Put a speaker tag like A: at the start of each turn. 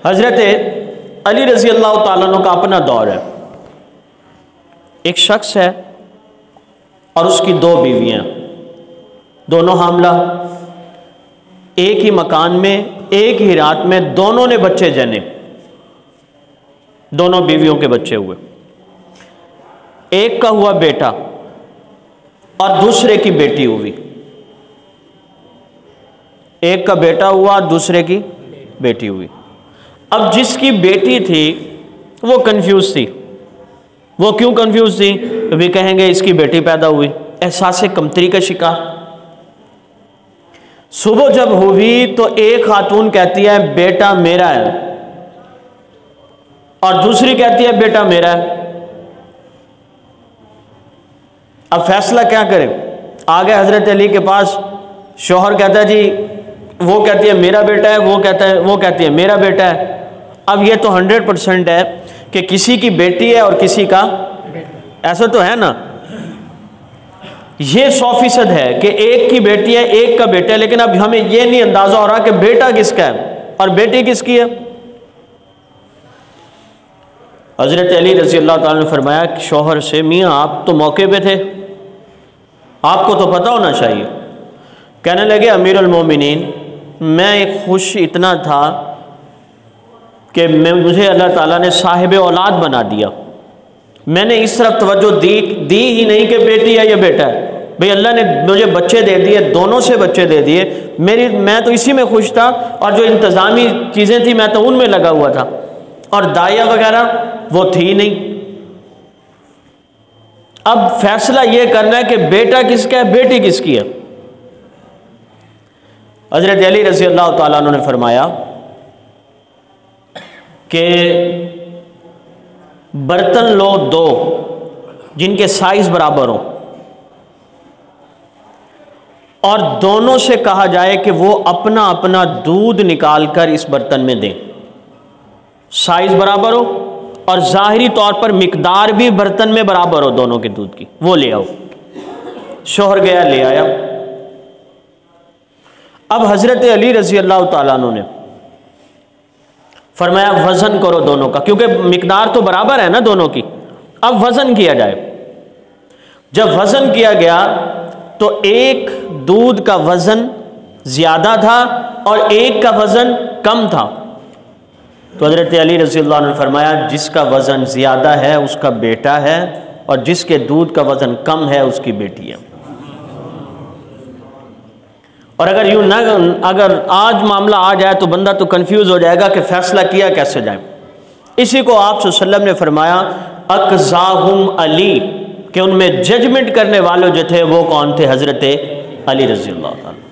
A: حضرت علی رضی اللہ تعالیٰ عنہ کا اپنا دور ہے. ایک شخص ہے اور اس کی 2 بیویاں، دونوں حاملہ، ایک ہی مکان میں ایک ہی رات میں دونوں نے بچے جنے، دونوں بیویوں کے بچے ہوئے. ایک کا ہوا بیٹا اور دوسرے کی بیٹی ہوئی. ایک کا بیٹا ہوا دوسرے کی بیٹی ہوئی. اب جس کی بیٹی تھی وہ کنفیوز تھی. وہ کیوں کنفیوز تھی؟ بھی کہیں گے اس کی بیٹی پیدا ہوئی، احساس کمتری کا شکار. صبح جب ہوئی تو ایک خاتون کہتی ہے بیٹا میرا ہے، اور دوسری کہتی ہے بیٹا میرا ہے. اب فیصلہ کیا کرے؟ آگے حضرت علی کے پاس. شوہر کہتا ہے جی، وہ کہتی ہے میرا بیٹا ہے، وہ کہتی ہے میرا بیٹا ہے. اب یہ تو 100% ہے کہ کسی کی بیٹی ہے اور کسی کا، ایسا تو ہے نا. یہ 100% ہے کہ ایک کی بیٹی ہے ایک کا بیٹا ہے، لیکن اب ہمیں یہ نہیں اندازہ ہو رہا کہ بیٹا کس کا ہے اور بیٹی کس کی ہے. حضرت علی رضی اللہ تعالیٰ نے فرمایا کہ شوہر سے، میاں آپ تو موقع پہ تھے، آپ کو تو پتہ ہونا چاہیے. کہنے لگے امیر المومنین، میں خوش اتنا تھا کہ مجھے اللہ تعالیٰ نے صاحب اولاد بنا دیا. میں نے اس طرف توجہ دی ہی نہیں کہ بیٹی ہے یا بیٹا ہے. بھئی اللہ نے مجھے بچے دے دیے، دونوں سے بچے دے دیے، میں تو اسی میں خوش تھا، اور جو انتظامی چیزیں تھیں میں تو ان میں لگا ہوا تھا، اور داعیہ وغیرہ وہ تھی نہیں. اب فیصلہ یہ کرنا ہے کہ بیٹا کس کا ہے بیٹی کس کی ہے. حضرت علی رضی اللہ تعالیٰ عنہ نے فرمایا کہ برتن لو 2 جن کے سائز برابر ہوں، اور دونوں سے کہا جائے کہ وہ اپنا اپنا دودھ نکال کر اس برتن میں دیں. سائز برابر ہو اور ظاہری طور پر مقدار بھی برتن میں برابر ہو دونوں کے دودھ کی، وہ لے آؤ. شوہر گیا لے آیا. اب حضرت علی رضی اللہ تعالیٰ عنہ نے فرمایا وزن کرو دونوں کا، کیونکہ مقدار تو برابر ہے نا دونوں کی. اب وزن کیا جائے. جب وزن کیا گیا تو ایک دودھ کا وزن زیادہ تھا اور ایک کا وزن کم تھا. تو حضرت علی رضی اللہ عنہ نے فرمایا جس کا وزن زیادہ ہے اس کا بیٹا ہے، اور جس کے دودھ کا وزن کم ہے اس کی بیٹی ہے. اور اگر آج معاملہ آ جائے تو بندہ تو کنفیوز ہو جائے گا کہ فیصلہ کیا کیسے جائے. اسی کو آپ صلی اللہ علیہ وسلم نے فرمایا اقضاہم علی، کہ ان میں ججمنٹ کرنے والے جو تھے وہ کون تھے؟ حضرت علی رضی اللہ تعالیٰ.